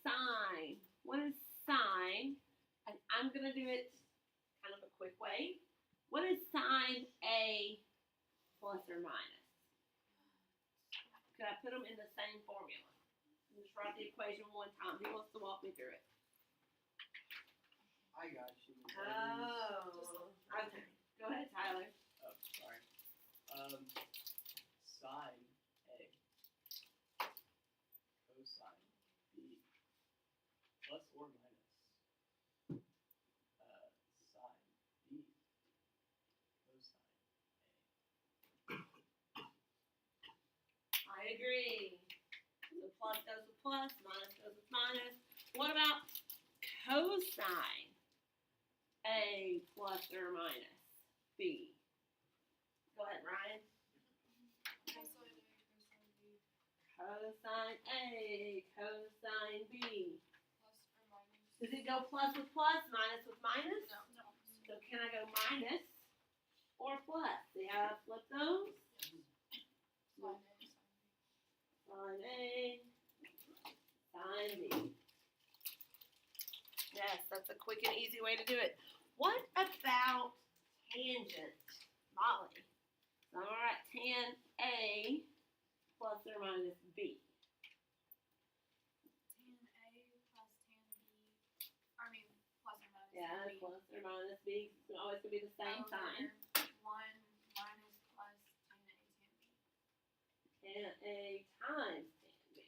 sine? What is sine? And I'm going to do it kind of a quick way. What is sine A plus or minus? Could I put them in the same formula? Just write the equation one time. Who wants to walk me through it? I got you. Oh, okay. Go ahead, Tyler. Oh, sorry. Sine A cosine B plus or minus sine B cosine I agree. So plus goes with plus, minus goes with minus. What about cosine A plus or minus B? Go ahead, Ryan. Cosine A, cosine B. Does it go plus with plus, minus with minus? No. So can I go minus or plus? See how I flip those? Sine A, sine B. Yes, that's a quick and easy way to do it. What about tangent, Molly? So I'm going to write tan A plus or minus B. Tan A plus tan B. I mean, plus or minus. Yeah, B. plus or minus B. It's always going to be the same sign. 1 minus plus tan A tan B. Tan A times tan B.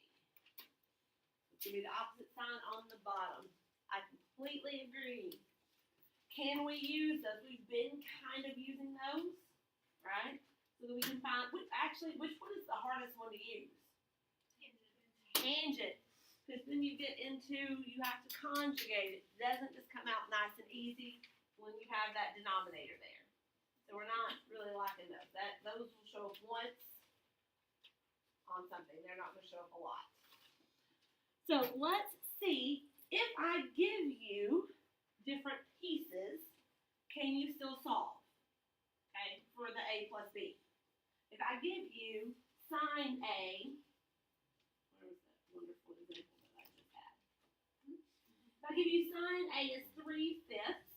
It's going to be the opposite sign on the bottom. I completely agree. Can we use those? We've been kind of using those, right? So that we can find, actually, which one is the hardest one to use? Tangent. Because then you get into, you have to conjugate it. It doesn't just come out nice and easy when you have that denominator there. So we're not really liking those. Those will show up once on something. They're not going to show up a lot. So let's see, if I give you different pieces, can you still solve? Okay, for the A plus B. If I give you sine A, where was that wonderful example that I just had? If I give you sine A is 3/5,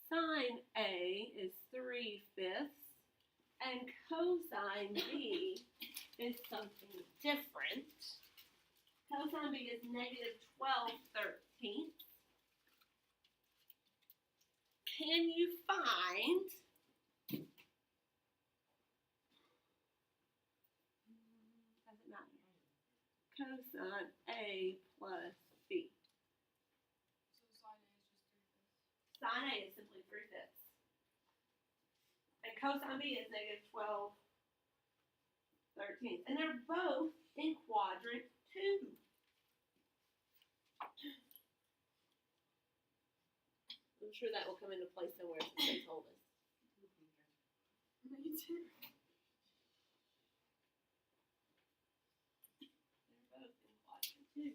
sine A is 3/5, and cosine B is something different. Cosine B is negative 12/13. Can you find doesn't matter. Cosine A plus B. So sine A is just 3/5. Sine A is simply 3/5. And cosine B is negative 12/13. And they're both in quadrant 2. I'm sure that will come into play somewhere since they told us. Me too. They're both in quadrant 2.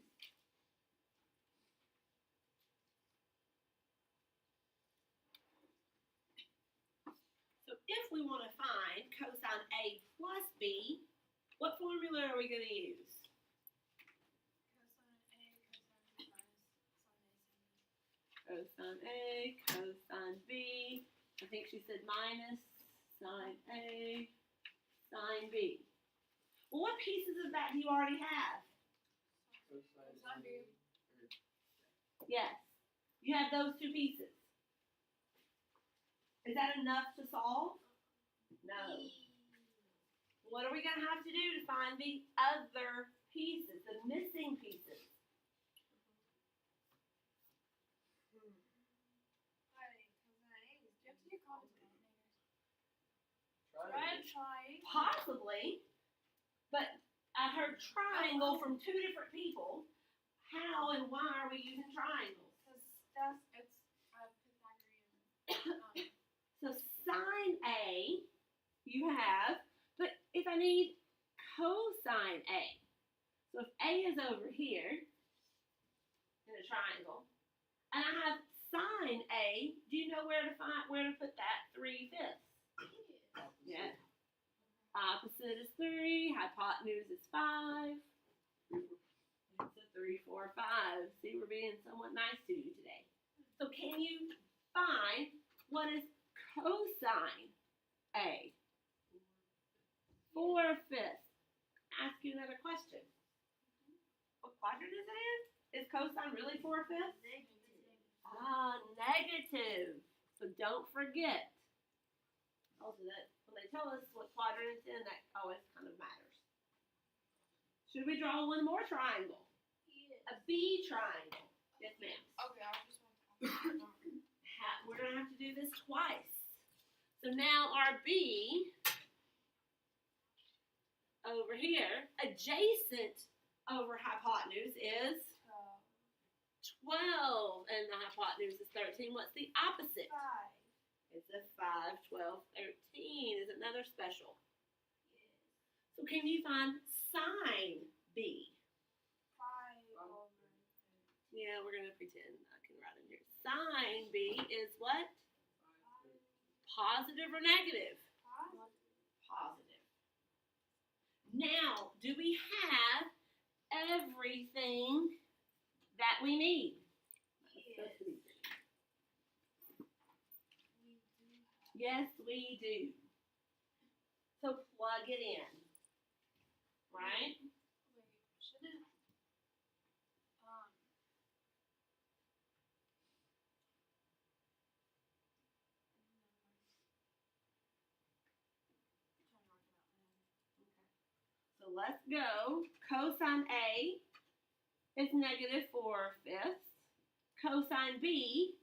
So if we want to find cosine A plus B, what formula are we going to use? Cosine A, Cosine A, cosine cosine B minus sine A, sine B. B. I think she said minus sine A, sine B. Well, what pieces of that do you already have? Cosine B. Yes. You have those two pieces. Is that enough to solve? No. What are we going to have to do to find the other pieces, the missing pieces? Possibly, but I heard triangle from two different people. How and why are we using triangles? Because it's Pythagorean. So sine A, you have, but if I need cosine A, so if A is over here in a triangle, and I have sine A, do you know where to put that 3/5? Yeah. Opposite is 3, hypotenuse is 5. It's a 3, 4, 5. See, we're being somewhat nice to you today. So can you find what is cosine A? 4/5. Ask you another question. What quadrant is it in? Is cosine really 4/5? Ah, negative. So don't forget. Also, that when they tell us what quadrant it's in, that always kind of matters. Should we draw one more triangle? A B triangle. Yes, ma'am. Okay, I just want to. We're gonna have to do this twice. So now our B over here, adjacent over hypotenuse is 12, and the hypotenuse is 13. What's the opposite? 5. It's a 5, 12, 13 is another special. So can you find sine B? 5 over. Yeah, we're gonna pretend I can write in here. Sine B is what? Positive or negative? 5. Positive. Now, do we have everything that we need? Yes, we do. So plug it in. Right? Wait, shouldn't So let's go. Cosine A is negative 4/5. Cosine B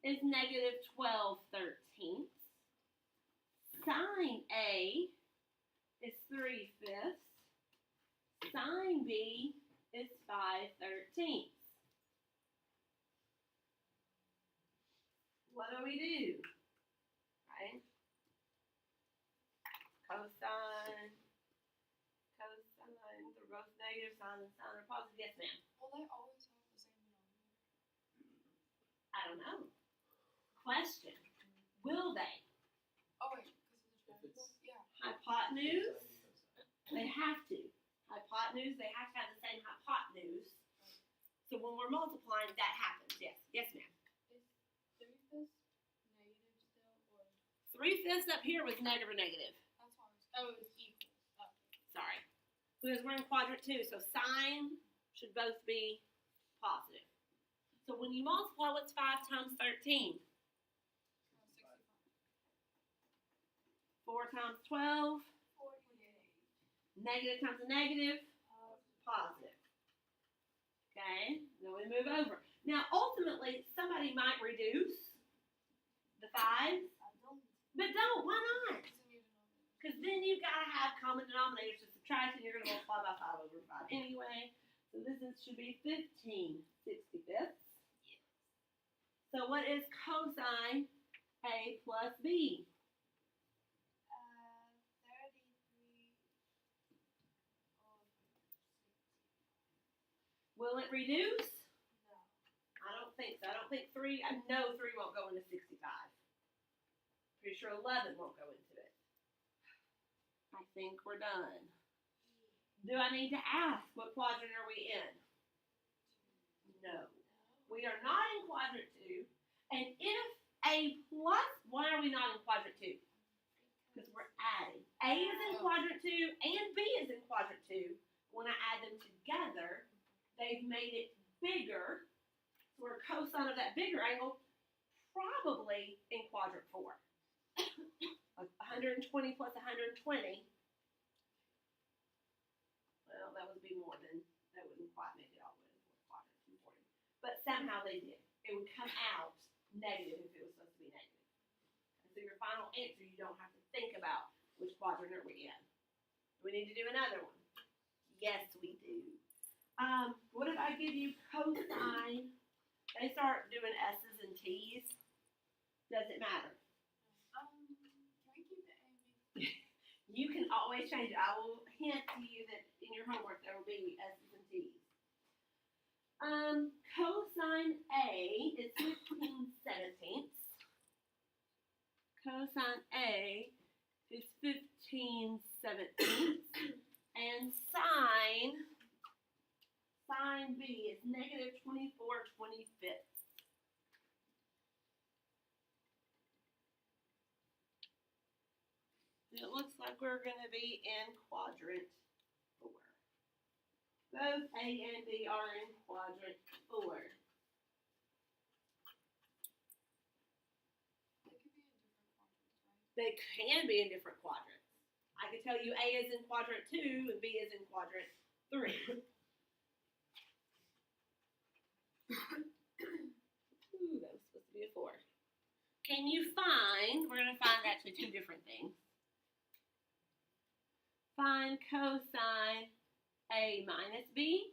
is negative 12/13. Sine A is 3/5. Sine B is 5/13. What do we do? Right? Cosine, they're both negative, sine and sine are positive. Yes, ma'am. will they always have the same denominator? I don't know. Question. Will they? Oh wait, because of the If it's- triangle? Yeah. Hypotenuse? They have to. Hypotenuse, they have to have the same hypotenuse. So when we're multiplying, that happens. Yes. Yes, ma'am. Is 3/5 negative still, or 3/5 up here was negative or negative. that's why I was. Oh, it's equal. Okay. Sorry. Because we're in quadrant 2, so sine should both be positive. So when you multiply, what's 5 times 13? 65. 4 times 12. 48. Negative times a negative. Positive. Okay, then we move over. Now, ultimately, somebody might reduce the 5s, I don't. but don't. Why not? It's a new denominator. Because then you've got to have common denominators to subtract, and you're going to multiply by 5 over 5 anyway. So should be 15/65. So what is cosine A plus B? 33 over 60. Will it reduce? No. I don't think so. I don't think 3, I know 3 won't go into 65. Pretty sure 11 won't go into it. I think we're done. Do I need to ask what quadrant are we in? No. We are not in quadrant 2. And if A plus, why are we not in quadrant 2? Because we're adding. A is in quadrant 2 and B is in quadrant 2. When I add them together, they've made it bigger. So we're cosine of that bigger angle, probably in quadrant 4. 120 plus 120. Well, that would be more than, that wouldn't quite make it all the way to the fourth quadrant, 240. But somehow they did. It would come out negative if it was supposed to be negative. And so your final answer, you don't have to think about which quadrant are we in. Do we need to do another one? Yes, we do. What if I give you cosine? They start doing S's and T's. Does it matter? Can we keep it A and B? You can always change it. I will hint to you that in your homework there will be S's and T's. Cosine A is 15/17. Cosine A is 15/17. And sine B is negative 24/25. It looks like we're going to be in quadrant 4. Both A and B are in quadrant 4. They could be in different quadrants, right? They can be in different quadrants. I can tell you A is in quadrant 2 and B is in quadrant 3. Ooh, that was supposed to be a 4. Can you find, we're going to find actually two different things. Find cosine A minus B.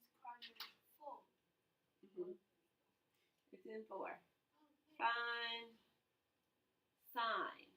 It's quadrant 4. It's in 4. Okay. Find sine.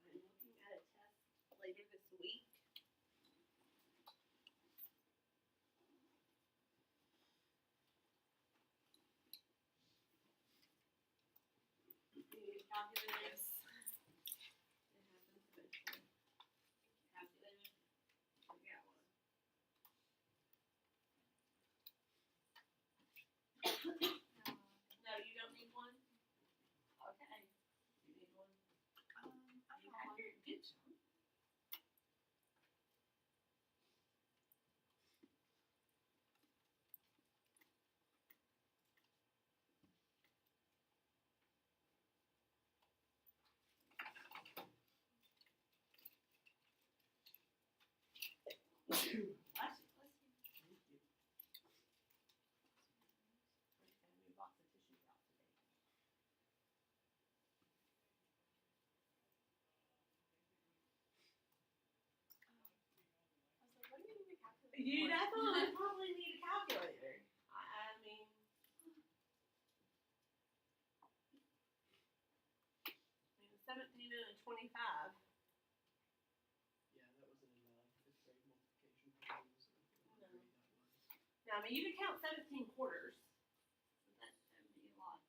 I'm looking at a test later this week. You need a calculator? Yes. It happens eventually. Calculator? I got one. No, you don't need one? Okay. You need one? I You got have one. your good job. Bless you. Bless you. Thank you. I just got a new box of tissues out today. I was like, what do you need a calculator You for? definitely probably need a calculator. I mean, a 17 and a 25. Yeah, that wasn't in the 5th grade multiplication problems or whatever No. grade that was. Now, I mean, you could count 17 quarters. So that would be a lot.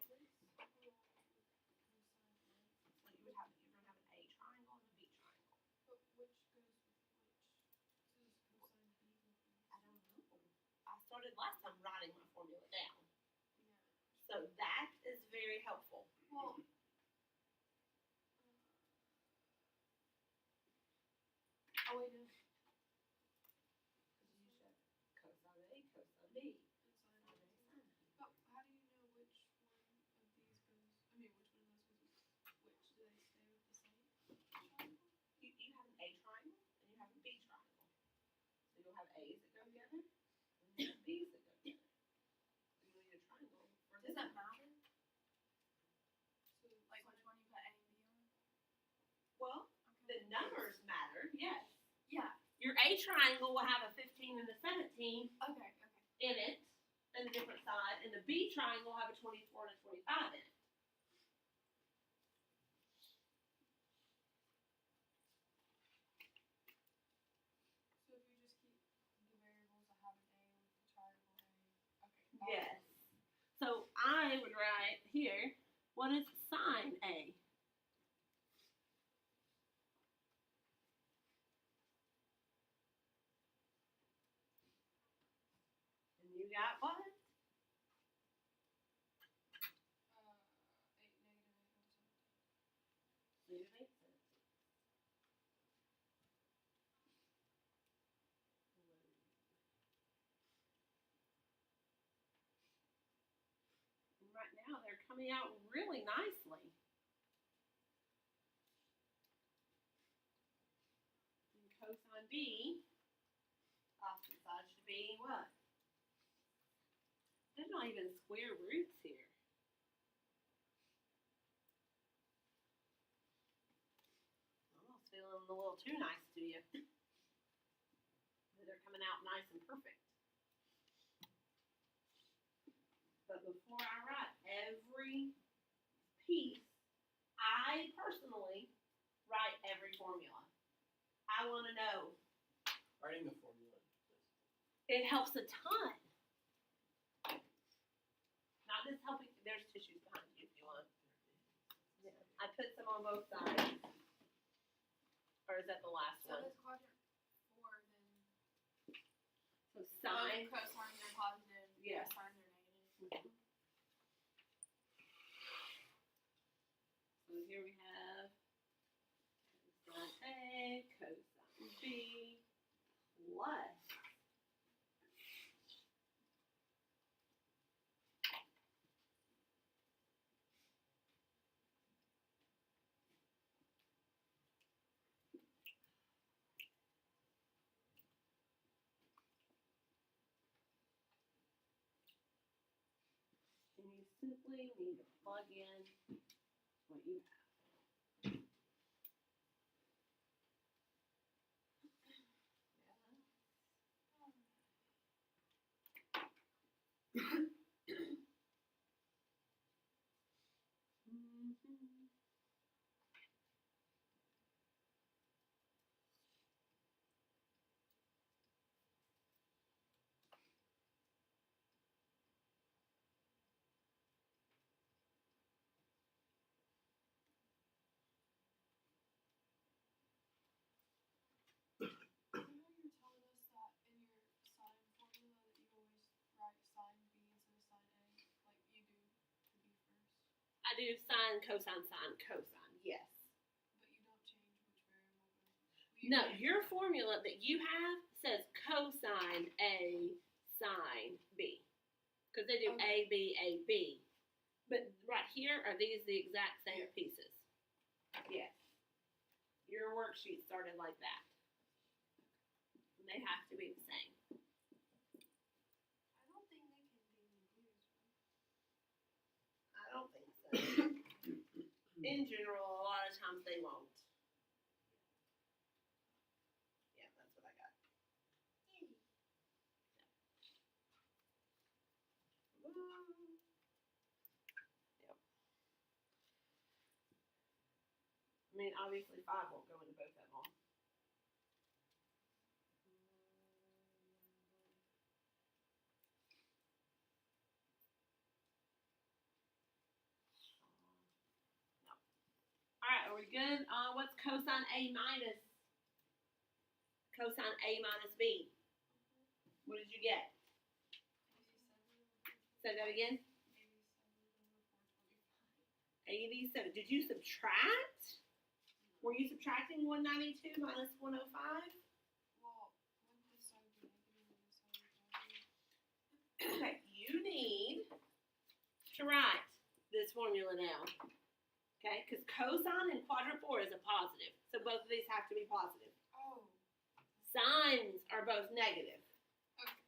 So you would have, you're going to have an A triangle and a B triangle. But which goes with which? So does cosine B go with I don't know. I started last time writing my formula down. Yeah. So that is very helpful. Well, oh wait, no. Because you should have cosine A, cosine B. And sine Sine A. A, sine B. But how do you know which one of these goes? I mean, which one of those goes with which? Do they stay with the same triangle? You have an A triangle and you have a B triangle. So you'll have A's that go together and you have B's that go together. So you'll need a triangle for Does that. that matter? So like which one you put A and B on? Well, Okay. the numbers matter, yes. Yeah. Your A triangle will have a 15 and a 17 Okay. Okay. in it, and a different side, and the B triangle will have a 24 and a 25 in it. So if you just keep the variables that have an A with the triangle A. Okay. Yes. So I would write here, what is sine A? And you got what? 8 -8 over 17. Negative 8 cents. And right now they're coming out really nicely. And cosine B, opposite side should be what? There's not even square roots here. Almost feeling a little too nice to you. They're coming out nice and perfect. But before I write every piece, I personally write every formula. I want to know. Writing the formula. It helps a ton. Not just helping. There's tissues behind you if you want. Yeah. I put some on both sides. Or is that the last So one? with quadrant 4, then So sine. cosine they're positive, Yes. cosine they're negative. So here we have cosine A, cosine B, plus and you simply need to plug in what you have. Mhm. I know you were telling us that in your sine formula that you always write sine B instead of sine A, like you do the B first, I do sine, cosine, sine, cosine. Yes. but you don't change which variable goes. You No, change- your formula that you have says cosine A, sine B. Because they do Okay. A, B, A, B. But right here, are these the exact same Yeah. pieces? Yes. Your worksheet started like that. And they have to be the same. I don't think they can be used. I don't think so. In general, a lot of times they won't. Yeah, that's what I got. Yep. I mean, obviously 5 won't go into both of them. No. Alright, are we good? What's cosine A minus? Cosine A minus B. What did you get? 87 Say that again. 87 over 425. 87. Did you subtract? Were you subtracting 192 minus 105? Well, wouldn't this side be negative and this side be positive? Okay, you need to write this formula now. Okay, because cosine in quadrant 4 is a positive. So both of these have to be positive. Oh. Sines are both negative. Okay.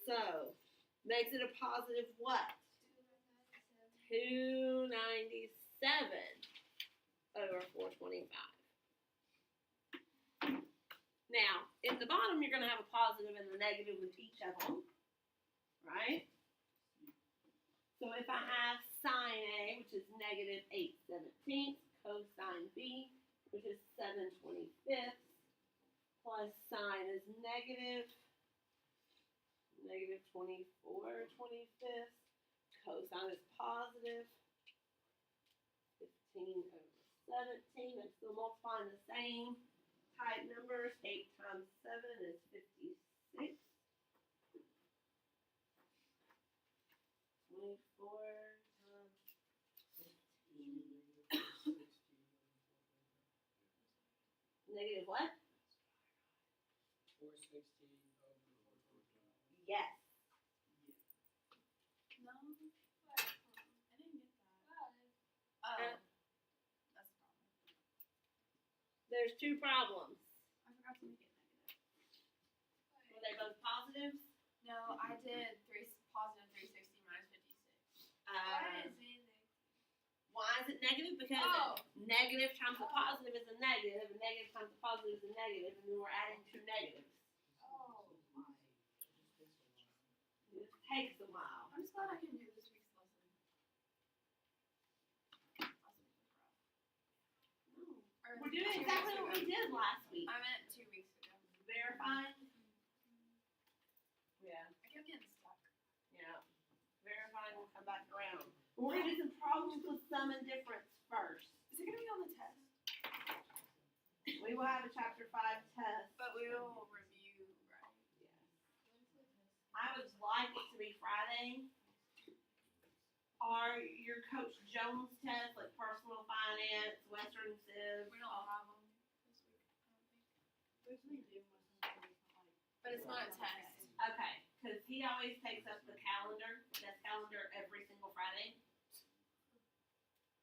So, makes it a positive what? 297 over 425. Now, in the bottom, you're going to have a positive and a negative with each of them, right? So if I have sine A, which is negative 8/17, cosine B, which is 7/25, plus sine is negative 24/25, cosine is positive 15 over 17. I'm still multiplying the same type numbers. 8 times 7 is 56. 24 times 15. Negative what? 416 over 425. Yes. No. There's two problems. I forgot to make it negative. Were they both positives? No, I did positive 360 minus 56. Why is it negative? Because Oh. negative times a positive is a negative, and negative times a positive is a negative, and then we're adding two negatives. Oh. It takes a while. I'm just glad I can do this week's lesson. Last week was rough. Or We're doing 2 exactly weeks what we ago. did last week. I meant 2 weeks ago. Verifying. Yeah. I kept getting stuck. Yeah. Verifying will come back around. We're gonna do some problems with sum and difference first. Is it gonna be on the test? We will have a chapter 5 test. But we will review, right? I would like it to be Friday. Are your Coach Jones tests, like personal finance, Western Civ? We don't have them this week, I don't think. But it's not a test. Okay, because he always takes up the calendar, test calendar every single Friday,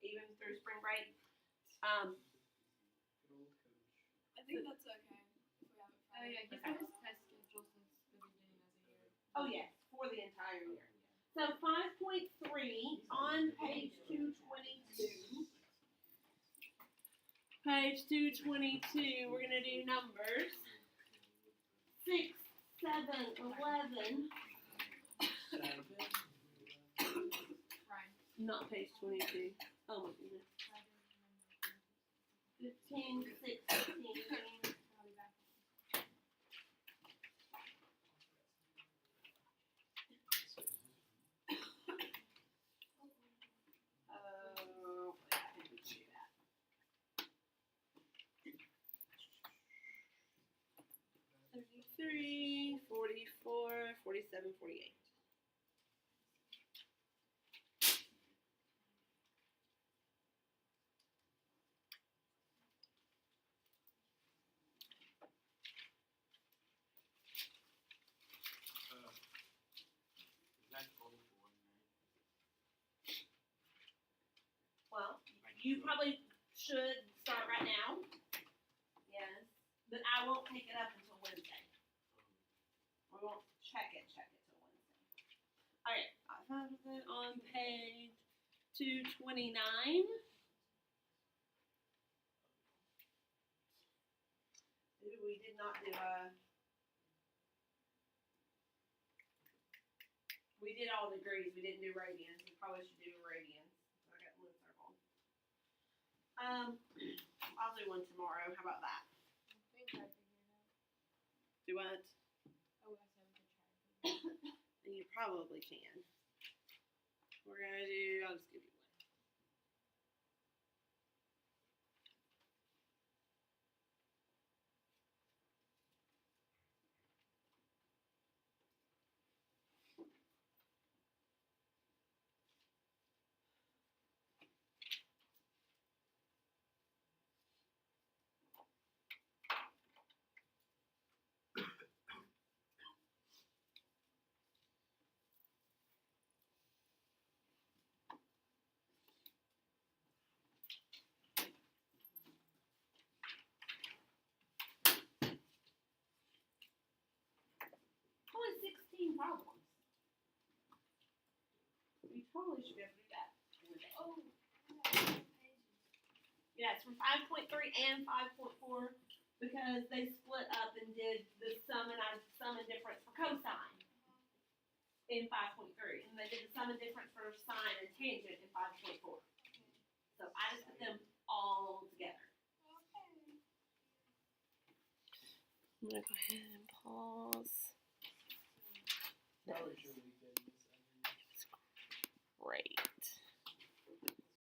even through spring break. Good old coach. I think that's okay if we have it Oh yeah, Okay. he's had his test schedule since the beginning of the year. Oh yes, for the entire year. So 5.3 on page 222. Page 222, we're gonna do numbers. 6, 7, 11. Right. Not page 22. Oh my goodness. 15, 16. Oh, I didn't do that. 33, 44, 47, 48. Well, you probably should start right now. Yes. But I won't pick it up until Wednesday. We won't check it till Wednesday. Alright, I found it on page 229. Ooh, we did not do we did all degrees, we didn't do radians. We probably should do radians. I got one circle. I'll do one tomorrow. How about that? We can try to figure it out. Do what? Oh, I said we could try to figure it out. You probably can. We're gonna do, I'll just give you one. Only 16 problems. We totally should be able to do that in a day. Oh. Yes, from 5.3 and 5.4 because they split up and did the sum and difference for cosine in 5.3, and they did the sum and difference for sine and tangent in 5.4. So I just put them all together. I'm gonna go ahead and pause. Probably should we